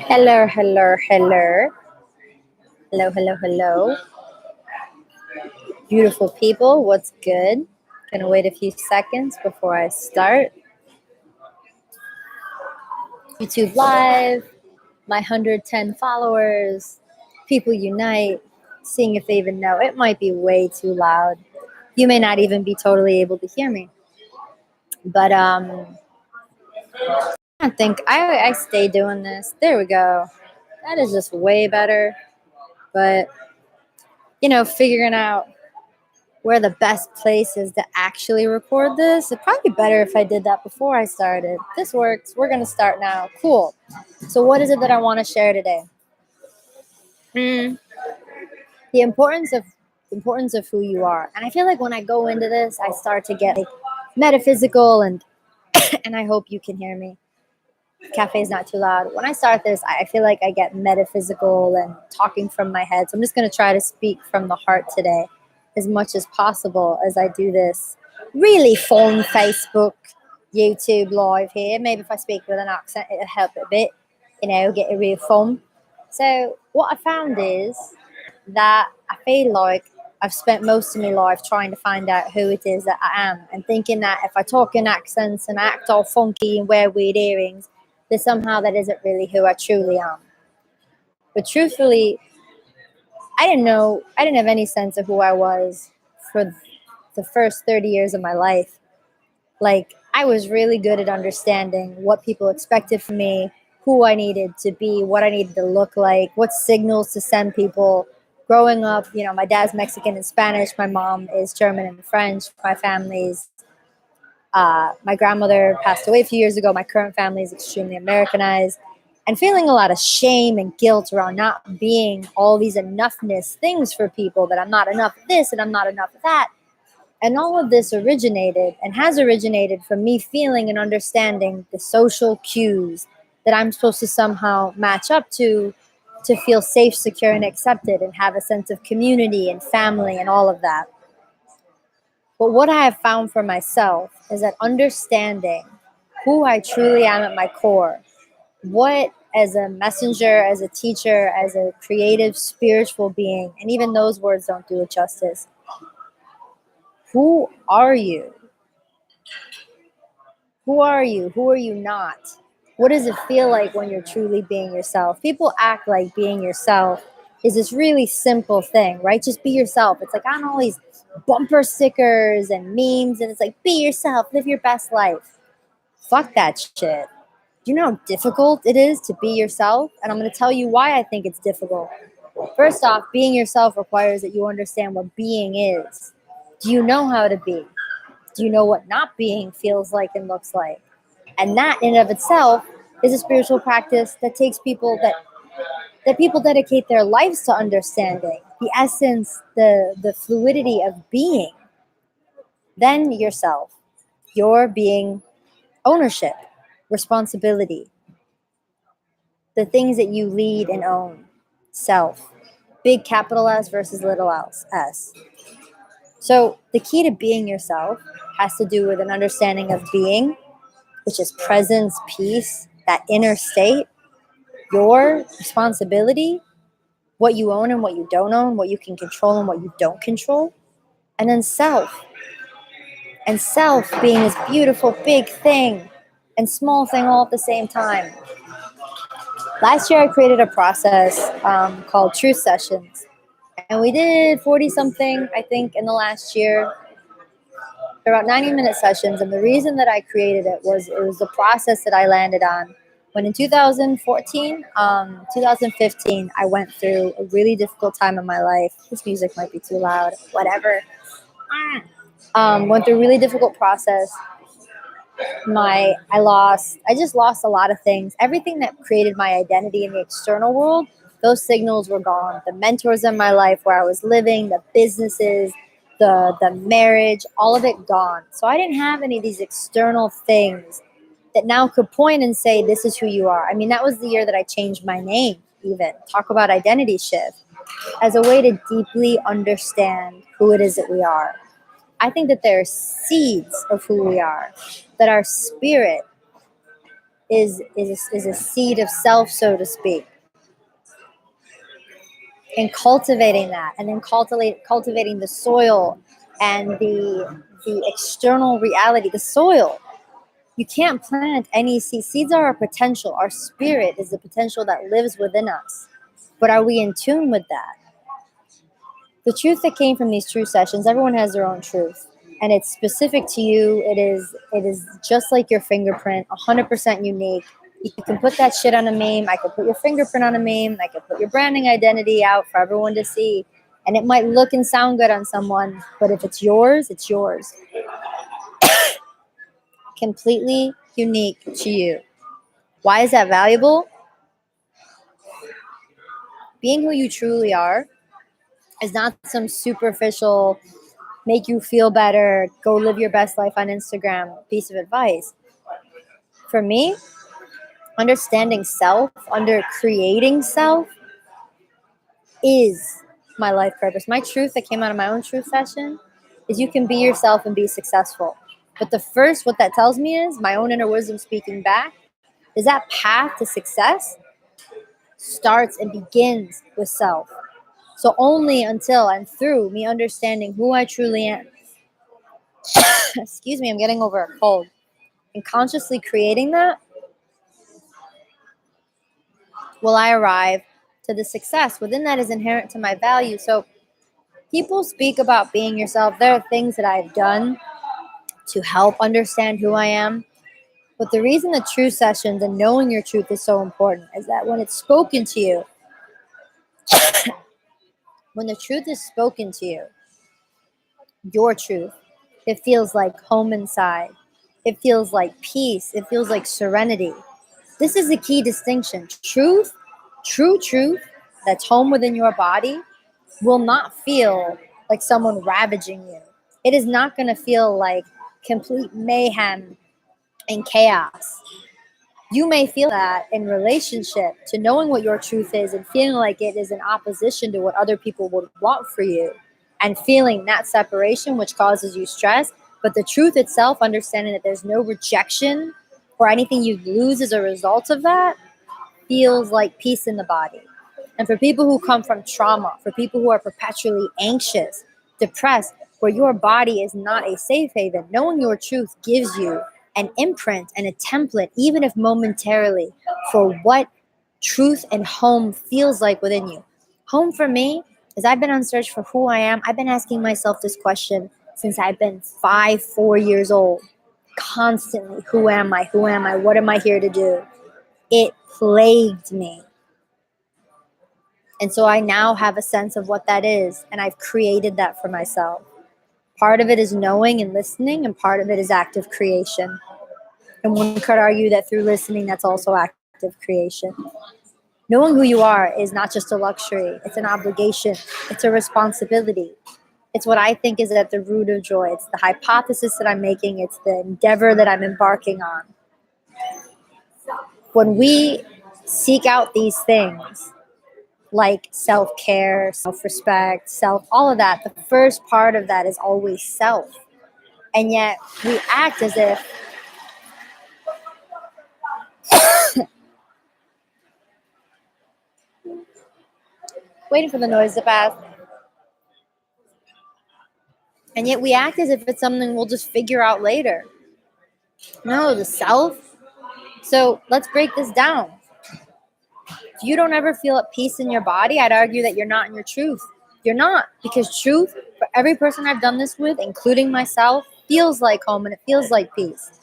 Hello, hello, hello. Hello, hello, hello. Beautiful people, what's good? Gonna wait a few seconds before I start. YouTube Live, my 110 followers, people unite, seeing if they even know. It might be way too loud. You may not even be totally able to hear me. But I think I stay doing this. There we go. That is just way better. But figuring out where the best place is to actually record this. It'd probably be better if I did that before I started. This works. We're going to start now. Cool. So what is it that I want to share today? The importance of who you are. And I feel like when I go into this, I start to get like metaphysical and I hope you can hear me. Cafe is not too loud. When I start this, I feel like I get metaphysical and talking from my head. So I'm just going to try to speak from the heart today as much as possible as I do this really fun Facebook, YouTube live here. Maybe if I speak with an accent, it'll help a bit, get it real fun. So what I found is that I feel like I've spent most of my life trying to find out who it is that I am and thinking that if I talk in accents and act all funky and wear weird earrings, that somehow that isn't really who I truly am. But truthfully, I didn't have any sense of who I was for the first 30 years of my life. Like, I was really good at understanding what people expected from me, who I needed to be, what I needed to look like, what signals to send people. Growing up, my dad's Mexican and Spanish, my mom is German and French, my grandmother passed away a few years ago. My current family is extremely Americanized. And feeling a lot of shame and guilt around not being all these enoughness things for people, that I'm not enough of this and I'm not enough of that. And all of this originated and has originated from me feeling and understanding the social cues that I'm supposed to somehow match up to feel safe, secure, and accepted and have a sense of community and family and all of that. But what I have found for myself is that understanding who I truly am at my core, what as a messenger, as a teacher, as a creative, spiritual being, and even those words don't do it justice. Who are you? Who are you? Who are you not? What does it feel like when you're truly being yourself? People act like being yourself is this really simple thing, right? Just be yourself. It's like on all these bumper stickers and memes, and it's like, be yourself, live your best life. Fuck that shit. Do you know how difficult it is to be yourself? And I'm going to tell you why I think it's difficult. First off, being yourself requires that you understand what being is. Do you know how to be? Do you know what not being feels like and looks like? And that in and of itself is a spiritual practice that takes people that people dedicate their lives to understanding. The essence, the fluidity of being. Then yourself. Your being, ownership, responsibility. The things that you lead and own. Self. Big capital S versus little s. So the key to being yourself has to do with an understanding of being, which is presence, peace, that inner state, your responsibility, what you own and what you don't own, what you can control and what you don't control, and then self. And self being this beautiful big thing and small thing all at the same time. Last year I created a process called Truth Sessions. And we did 40 something, I think, in the last year. They're about 90-minute sessions. And the reason that I created it was the process that I landed on when in 2014, 2015, I went through a really difficult time in my life. This music might be too loud, whatever. Went through a really difficult process. I just lost a lot of things. Everything that created my identity in the external world, those signals were gone. The mentors in my life where I was living, the businesses, the marriage, all of it gone. So I didn't have any of these external things that now could point and say, this is who you are. I mean, that was the year that I changed my name, even. Talk about identity shift as a way to deeply understand who it is that we are. I think that there are seeds of who we are, that our spirit is a seed of self, so to speak, and cultivating that, and then cultivating the soil and the external reality, the soil. You can't plant any seeds. Seeds are our potential. Our spirit is the potential that lives within us. But are we in tune with that? The truth that came from these true sessions, everyone has their own truth. And it's specific to you. It is just like your fingerprint, 100% unique. You can put that shit on a meme. I could put your fingerprint on a meme. I could put your branding identity out for everyone to see. And it might look and sound good on someone, but if it's yours, it's yours. Completely unique to you. Why is that valuable? Being who you truly are is not some superficial, make you feel better, go live your best life on Instagram piece of advice. For me, understanding self, under creating self, is my life purpose. My truth that came out of my own truth session is you can be yourself and be successful. But what that tells me is my own inner wisdom speaking back is that path to success starts and begins with self. So only until and through me understanding who I truly am, excuse me, I'm getting over a cold, and consciously creating that, will I arrive to the success. Within that is inherent to my value. So people speak about being yourself. There are things that I've done to help understand who I am. But the reason the truth sessions and knowing your truth is so important is that when it's spoken to you, when the truth is spoken to you, your truth, it feels like home inside. It feels like peace. It feels like serenity. This is the key distinction. Truth, true truth, that's home within your body will not feel like someone ravaging you. It is not going to feel like complete mayhem and chaos. You may feel that in relationship to knowing what your truth is and feeling like it is in opposition to what other people would want for you, and feeling that separation, which causes you stress. But the truth itself, understanding that there's no rejection or anything you lose as a result of that, feels like peace in the body. And for people who come from trauma, for people who are perpetually anxious, depressed, where your body is not a safe haven, knowing your truth gives you an imprint and a template, even if momentarily, for what truth and home feels like within you. Home for me is I've been on search for who I am. I've been asking myself this question since I've been 4 years old. Constantly, who am I? Who am I? What am I here to do? It plagued me. And so I now have a sense of what that is, and I've created that for myself. Part of it is knowing and listening, and part of it is active creation. And one could argue that through listening, that's also active creation. Knowing who you are is not just a luxury, it's an obligation, it's a responsibility. It's what I think is at the root of joy. It's the hypothesis that I'm making, it's the endeavor that I'm embarking on. When we seek out these things, like self-care, self-respect, all of that, the first part of that is always self. And yet we act as if waiting for the noise to pass. And yet we act as if it's something we'll just figure out later. No, the self. So let's break this down. If you don't ever feel at peace in your body, I'd argue that you're not in your truth. You're not, because truth, for every person I've done this with, including myself, feels like home and it feels like peace.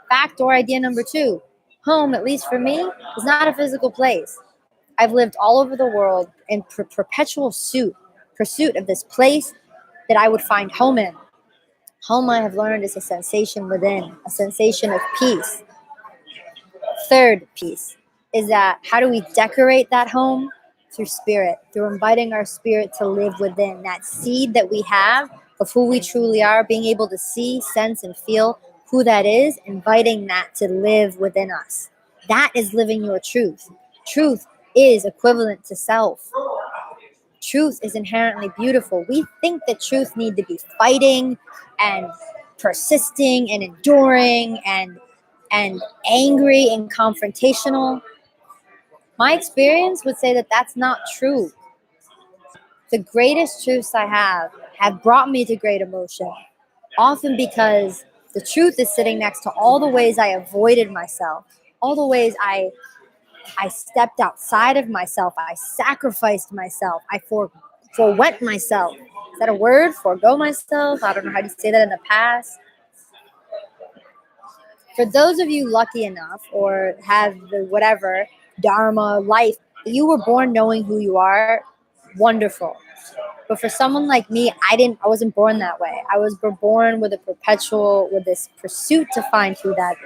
Fact or idea number 2, home, at least for me, is not a physical place. I've lived all over the world in perpetual pursuit of this place that I would find home in. Home, I have learned, is a sensation within, a sensation of peace. Third piece is that how do we decorate that home? Through spirit, through inviting our spirit to live within that seed that we have of who we truly are, being able to see, sense, and feel who that is, inviting that to live within us. That is living your truth. Truth is equivalent to self. Truth is inherently beautiful. We think that truth need to be fighting and persisting and enduring and and angry and confrontational, my experience would say that that's not true. The greatest truths I have brought me to great emotion, often because the truth is sitting next to all the ways I avoided myself, all the ways I stepped outside of myself, I sacrificed myself, I forwent myself. Is that a word? Forgo myself? I don't know how to say that in the past. For those of you lucky enough or have the whatever dharma life, you were born knowing who you are, wonderful. But for someone like me, I wasn't born that way. I was born with a perpetual, with this pursuit to find who that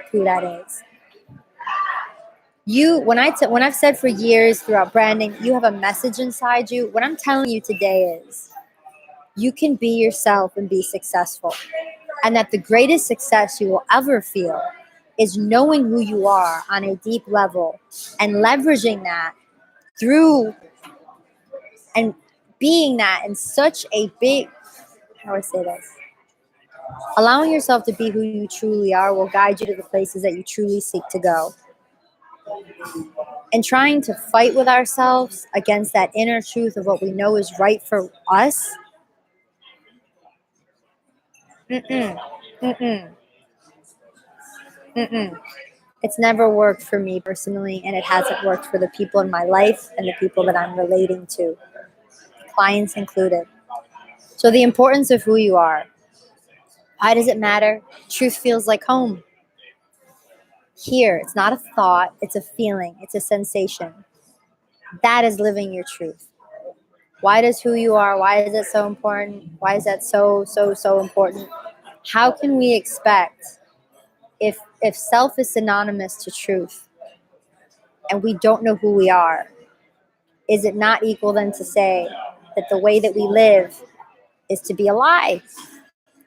is. When I've said for years throughout branding, you have a message inside you. What I'm telling you today is you can be yourself and be successful. And that the greatest success you will ever feel is knowing who you are on a deep level and leveraging that through and being that in such a big, how do I say this? Allowing yourself to be who you truly are will guide you to the places that you truly seek to go. And trying to fight with ourselves against that inner truth of what we know is right for us, mm-mm, mm-mm, mm-mm. It's never worked for me personally, and it hasn't worked for the people in my life and the people that I'm relating to, clients included. So the importance of who you are. Why does it matter? Truth feels like home. Here, it's not a thought, it's a feeling, it's a sensation. That is living your truth. Why does who you are, why is it so important? Why is that so important? How can we expect if self is synonymous to truth and we don't know who we are, is it not equal then to say that the way that we live is to be a lie?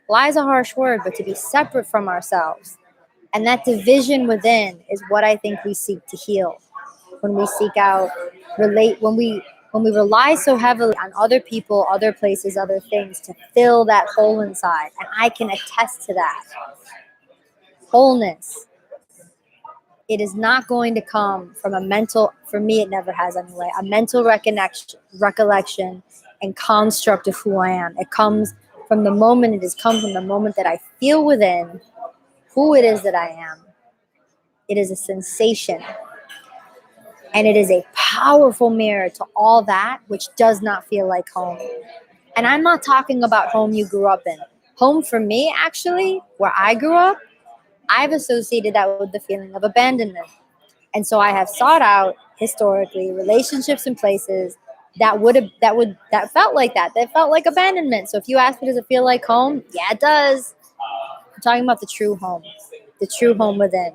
Lie is a harsh word, but to be separate from ourselves. And that division within is what I think we seek to heal when we seek out when we rely so heavily on other people, other places, other things to fill that hole inside. And I can attest to that. Wholeness. It is not going to come from a mental, for me it never has anyway, a mental recollection and construct of who I am. It comes from the moment, it has come from the moment that I feel within who it is that I am. It is a sensation. And it is a powerful mirror to all that which does not feel like home. And I'm not talking about home you grew up in. Home for me, actually, where I grew up, I've associated that with the feeling of abandonment. And so I have sought out historically relationships and places that felt like that. That felt like abandonment. So if you ask me, does it feel like home? Yeah, it does. I'm talking about the true home within.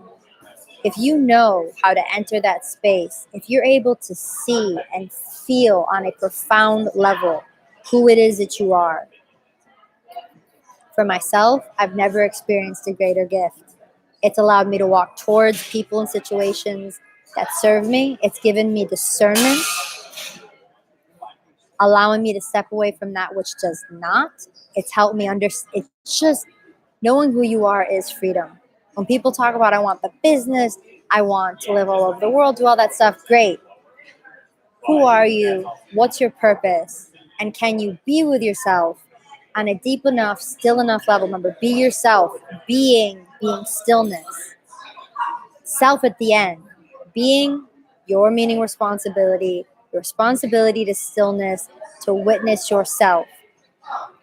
If you know how to enter that space, if you're able to see and feel on a profound level who it is that you are. For myself, I've never experienced a greater gift. It's allowed me to walk towards people and situations that serve me. It's given me discernment, allowing me to step away from that which does not. It's helped me understand. It's just knowing who you are is freedom. When people talk about, I want the business, I want to live all over the world, do all that stuff, great. Who are you? What's your purpose? And can you be with yourself on a deep enough, still enough level? Remember, be yourself, being stillness. Self at the end, being your meaning responsibility, your responsibility to stillness, to witness yourself.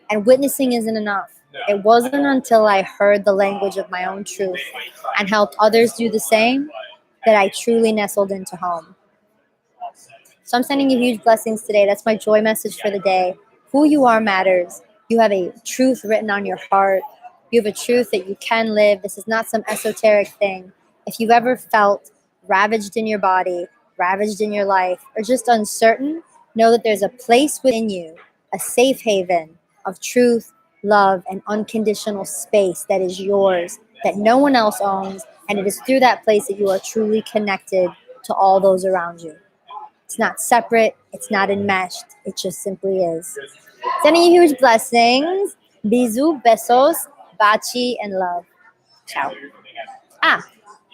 And witnessing isn't enough. It wasn't until I heard the language of my own truth and helped others do the same that I truly nestled into home. So I'm sending you huge blessings today. That's my joy message for the day. Who you are matters. You have a truth written on your heart. You have a truth that you can live. This is not some esoteric thing. If you've ever felt ravaged in your body, ravaged in your life, or just uncertain, know that there's a place within you, a safe haven of truth, love, and unconditional space that is yours, that no one else owns. And it is through that place that you are truly connected to all those around you. It's not separate. It's not enmeshed. It just simply is. Sending you huge blessings. Bisous, besos, bachi, and love. Ciao. Ah,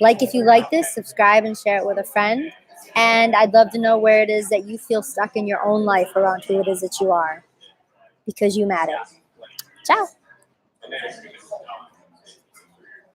Like if you like this, subscribe and share it with a friend. And I'd love to know where it is that you feel stuck in your own life around who it is that you are, because you matter. Ciao.